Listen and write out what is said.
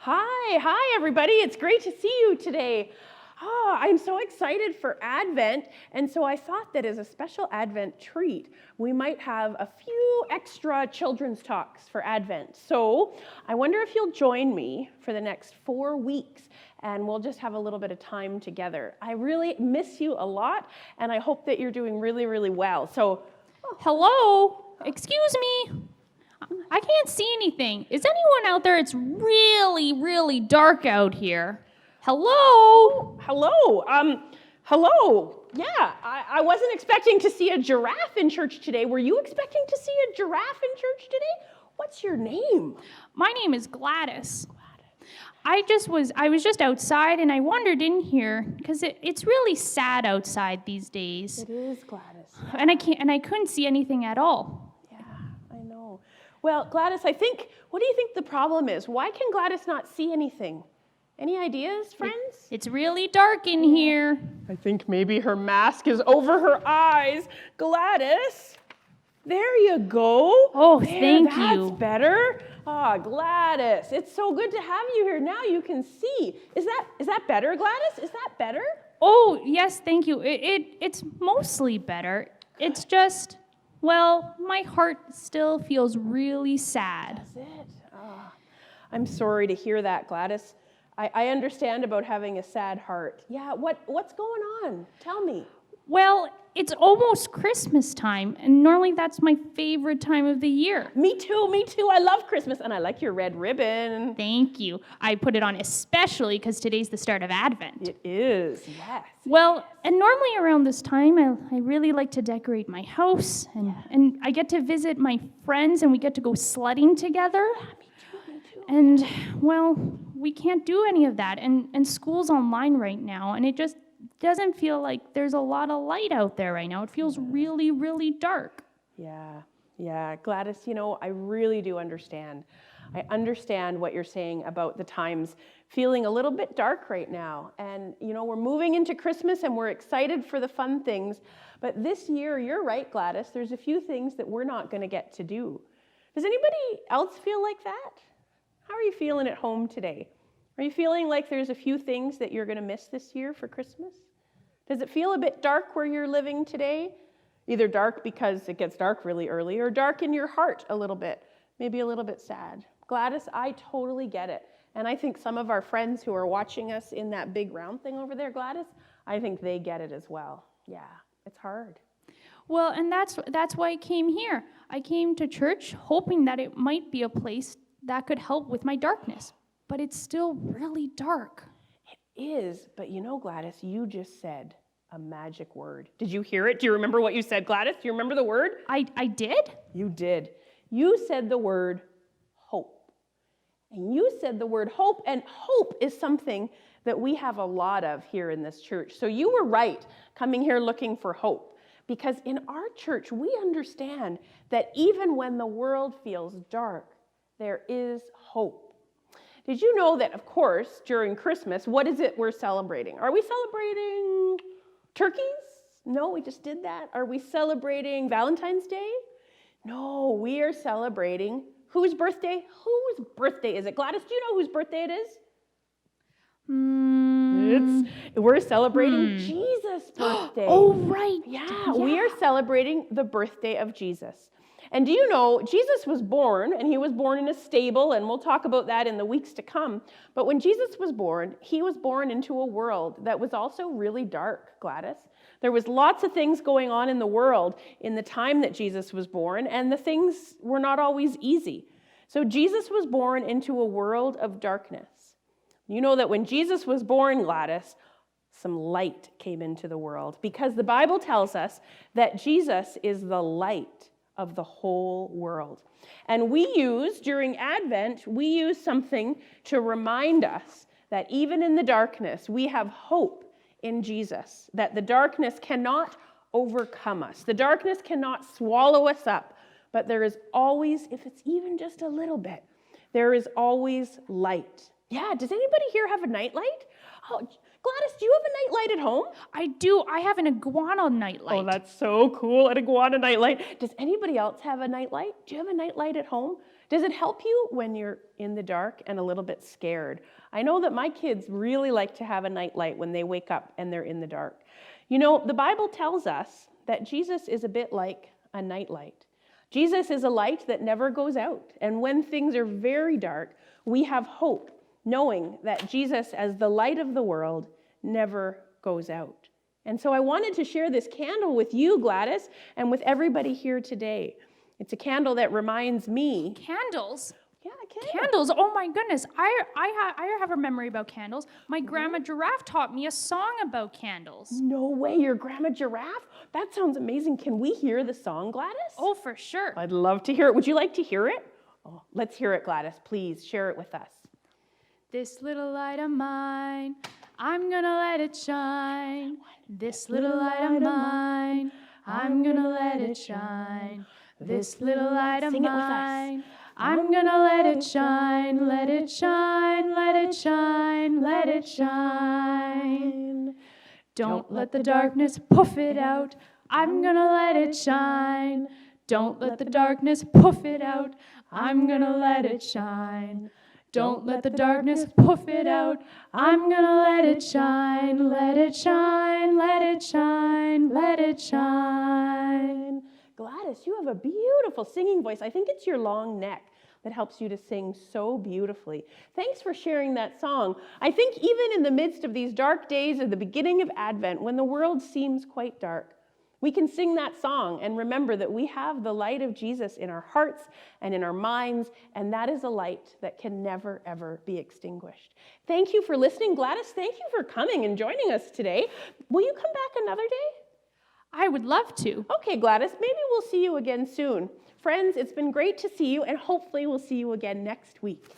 Hi, everybody. It's great to see you today. I'm so excited for Advent, and so I thought that as a special Advent treat, we might have a few extra children's talks for Advent. So I wonder if you'll join me for the next 4 weeks, and we'll just have a little bit of time together. I really miss you a lot, and I hope that you're doing really, really well. So, Hello? Excuse me? I can't see anything. Is anyone out there? It's really, really dark out here. Hello? Hello. Yeah, I wasn't expecting to see a giraffe in church today. Were you expecting to see a giraffe in church today? What's your name? My name is Gladys. I was just outside and I wandered in here because it's really sad outside these days. It is, Gladys. And I couldn't see anything at all. Yeah, I know. Well, Gladys, what do you think the problem is? Why can Gladys not see anything? Any ideas, friends? It's really dark in here. I think maybe her mask is over her eyes. Gladys, there you go. Oh, thank you. That's better. Gladys, it's so good to have you here. Now you can see. Is that better, Gladys? Is that better? Oh, yes, thank you. It's mostly better. It's just, well, my heart still feels really sad. That's it. I'm sorry to hear that, Gladys. I understand about having a sad heart. Yeah, what's going on? Tell me. Well, it's almost Christmas time, and normally that's my favorite time of the year. Me too. I love Christmas, and I like your red ribbon. Thank you. I put it on especially because today's the start of Advent. It is, yes. Well, and normally around this time, I really like to decorate my house, and I get to visit my friends, and we get to go sledding together. Yeah, me too. And, well, we can't do any of that, and school's online right now, and it just doesn't feel like there's a lot of light out there right now. It feels really, really dark. Yeah. Gladys, I really do understand. I understand what you're saying about the times feeling a little bit dark right now. And, we're moving into Christmas and we're excited for the fun things. But this year, you're right, Gladys, there's a few things that we're not going to get to do. Does anybody else feel like that? How are you feeling at home today? Are you feeling like there's a few things that you're going to miss this year for Christmas? Does it feel a bit dark where you're living today? Either dark because it gets dark really early or dark in your heart a little bit, maybe a little bit sad. Gladys, I totally get it. And I think some of our friends who are watching us in that big round thing over there, Gladys, I think they get it as well. Yeah, it's hard. Well, and that's why I came here. I came to church hoping that it might be a place that could help with my darkness. But it's still really dark. It is, but Gladys, you just said a magic word. Did you hear it? Do you remember what you said, Gladys? Do you remember the word? I did? You did. You said the word hope. And you said the word hope, and hope is something that we have a lot of here in this church. So you were right coming here looking for hope, because in our church, we understand that even when the world feels dark, there is hope. Did you know that, of course, during Christmas, what is it we're celebrating? Are we celebrating turkeys? No, we just did that. Are we celebrating Valentine's Day? No, we are celebrating whose birthday? Whose birthday is it? Gladys, do you know whose birthday it is? We're celebrating Jesus' birthday. Oh, right. Yeah, we are celebrating the birthday of Jesus. And do you know, Jesus was born, and he was born in a stable, and we'll talk about that in the weeks to come. But when Jesus was born, he was born into a world that was also really dark, Gladys. There was lots of things going on in the world in the time that Jesus was born, and the things were not always easy. So Jesus was born into a world of darkness. You know that when Jesus was born, Gladys, some light came into the world, because the Bible tells us that Jesus is the light of the whole world. And during Advent, we use something to remind us that even in the darkness, we have hope in Jesus, that the darkness cannot overcome us. The darkness cannot swallow us up, but there is always, if it's even just a little bit, there is always light. Yeah, does anybody here have a nightlight? Oh, Gladys, do you have a nightlight at home? I do. I have an iguana nightlight. Oh, that's so cool, an iguana nightlight. Does anybody else have a nightlight? Do you have a nightlight at home? Does it help you when you're in the dark and a little bit scared? I know that my kids really like to have a nightlight when they wake up and they're in the dark. You know, the Bible tells us that Jesus is a bit like a nightlight. Jesus is a light that never goes out. And when things are very dark, we have hope, knowing that Jesus, as the light of the world, never goes out. And so I wanted to share this candle with you, Gladys, and with everybody here today. It's a candle that reminds me. Candles? Yeah, a candle. Candles? Oh my goodness. I have a memory about candles. My grandma Giraffe taught me a song about candles. No way, your grandma Giraffe? That sounds amazing. Can we hear the song, Gladys? Oh, for sure. I'd love to hear it. Would you like to hear it? Oh, let's hear it, Gladys. Please share it with us. This little light of mine, I'm gonna let it shine. This little light of mine, I'm gonna let it shine. This little light of Sing it with us. mine, I'm gonna let it shine, let it shine, let it shine, let it shine. Don't let the darkness puff it out. I'm gonna let it shine. Don't let the darkness puff it out. I'm gonna let it shine. Don't let the darkness puff it out. I'm gonna let it shine, let it shine, let it shine, let it shine. Gladys, you have a beautiful singing voice. I think it's your long neck that helps you to sing so beautifully. Thanks for sharing that song. I think even in the midst of these dark days at the beginning of Advent, when the world seems quite dark, we can sing that song and remember that we have the light of Jesus in our hearts and in our minds, and that is a light that can never, ever be extinguished. Thank you for listening. Gladys, thank you for coming and joining us today. Will you come back another day? I would love to. Okay, Gladys, maybe we'll see you again soon. Friends, it's been great to see you, and hopefully we'll see you again next week.